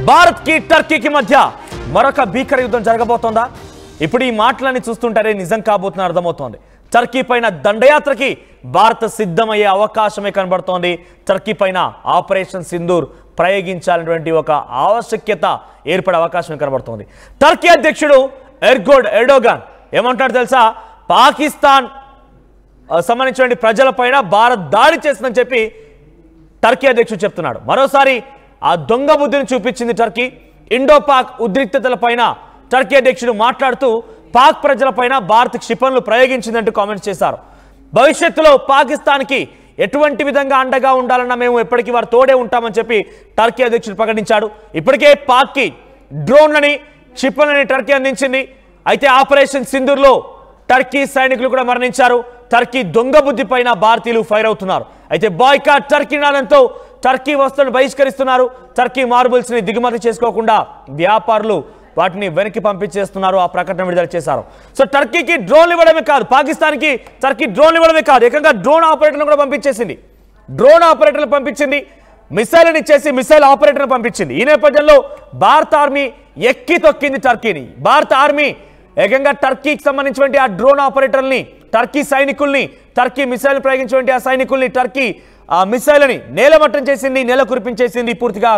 భారత్ కి టర్కీకి మధ్య మరొక భీకర యుద్ధం జరగబోతోందా? ఇప్పుడు ఈ మాటలన్నీ చూస్తుంటారే నిజం కాబోతుందని అర్థమవుతోంది. టర్కీ పైన దండయాత్రకి భారత్ సిద్ధమయ్యే అవకాశమే కనబడుతోంది. టర్కీ పైన ఆపరేషన్ సింధూర్ ప్రయోగించాలనేటువంటి ఒక ఆవశ్యకత ఏర్పడే అవకాశం కనబడుతోంది. టర్కీ అధ్యక్షుడు ఎర్డోగాన్ ఏమంటాడు తెలుసా? పాకిస్తాన్ సంబంధించిన ప్రజలపైన భారత్ దాడి చేస్తుందని చెప్పి టర్కీ అధ్యక్షుడు చెప్తున్నాడు. మరోసారి ఆ దొంగ బుద్ధిని చూపించింది టర్కీ. ఇండో పాక్ ఉద్రిక్తతలపైన టర్కీ అధ్యక్షుడు మాట్లాడుతూ పాక్ ప్రజలపైన భారత్ క్షిపణులు ప్రయోగించిందంటూ కామెంట్స్ చేశారు. భవిష్యత్తులో పాకిస్తాన్కి ఎటువంటి విధంగా అండగా ఉండాలన్నా మేము ఎప్పటికీ వారు తోడే ఉంటామని చెప్పి టర్కీ అధ్యక్షుడు ప్రకటించాడు. ఇప్పటికే పాక్కి డ్రోన్లని క్షిపణులని టర్కీ అందించింది. అయితే ఆపరేషన్ సింధూర్లో టర్కీ సైనికులు కూడా మరణించారు. టర్కీ దొంగ బుద్ధి పైన భారతీయులు ఫైర్ అవుతున్నారు. అయితే బాయ్కాట్ టర్కీ నాదంతో టర్కీ వస్తువులను బహిష్కరిస్తున్నారు. టర్కీ మార్బుల్స్ ని దిగుమతి చేసుకోకుండా వ్యాపారులు వాటిని వెనక్కి పంపించేస్తున్నారు. ఆ ప్రకటన విడుదల చేశారు. సో టర్కీకి డ్రోన్లు ఇవ్వడమే కాదు, పాకిస్తాన్కి టర్కీ డ్రోన్లు ఇవ్వడమే కాదు, ఏకంగా డ్రోన్ ఆపరేటర్లు కూడా పంపించేసింది. డ్రోన్ ఆపరేటర్లు పంపించింది, మిసైల్ని ఇచ్చేసి మిసైల్ ఆపరేటర్లు పంపించింది. ఈ నేపథ్యంలో భారత ఆర్మీ ఎక్కి తొక్కింది టర్కీని. భారత ఆర్మీ ఏకంగా టర్కీకి సంబంధించినటువంటి ఆ డ్రోన్ ఆపరేటర్ని, టర్కీ సైనికుల్ని, టర్కీ మిసైల్ ప్రయోగించినటువంటి ఆ సైనికుల్ని, టర్కీ ఆ మిసైల్ని నేలమట్టం చేసింది, నేల కురిపించేసింది, పూర్తిగా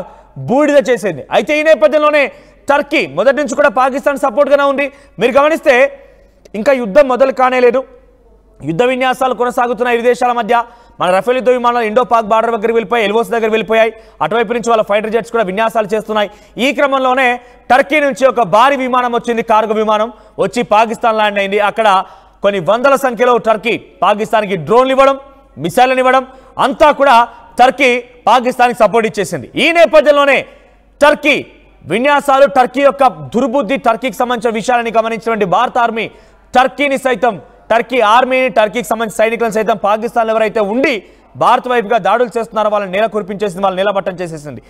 బూడిద చేసింది. అయితే ఈ నేపథ్యంలోనే టర్కీ మొదటి నుంచి కూడా పాకిస్తాన్ సపోర్ట్గానే ఉంది. మీరు గమనిస్తే ఇంకా యుద్ధం మొదలు కానేలేదు. యుద్ధ విన్యాసాలు కొనసాగుతున్న ఇరు దేశాల మధ్య. మన రఫేల్ యుద్ధ విమానాలు ఇండో పాక్ బార్డర్ దగ్గరికి వెళ్ళిపోయాయి, ఎల్ఓసి దగ్గర వెళ్ళిపోయాయి. అటువైపు నుంచి వాళ్ళ ఫైటర్ జెట్స్ కూడా విన్యాసాలు చేస్తున్నాయి. ఈ క్రమంలోనే టర్కీ నుంచి ఒక భారీ విమానం వచ్చింది, కార్గో విమానం వచ్చి పాకిస్తాన్ ల్యాండ్ అయింది. అక్కడ కొన్ని వందల సంఖ్యలో టర్కీ పాకిస్తాన్కి డ్రోన్లు ఇవ్వడం, మిసైల్ని ఇవ్వడం, అంతా కూడా టర్కీ పాకిస్తాన్కి సపోర్ట్ ఇచ్చేసింది. ఈ నేపథ్యంలోనే టర్కీ విన్యాసాలు, టర్కీ యొక్క దుర్బుద్ధి, టర్కీకి సంబంధించిన విషయాలని గమనించినటువంటి భారత ఆర్మీ టర్కీని సైతం, టర్కీ ఆర్మీని, టర్కీకి సంబంధించిన సైనికులను సైతం పాకిస్తాన్ ఎవరైతే ఉండి భారత్ వైపుగా దాడులు చేస్తున్నారో వాళ్ళని నేల కురిపించేసింది, వాళ్ళని నేలమట్టం చేసేసింది.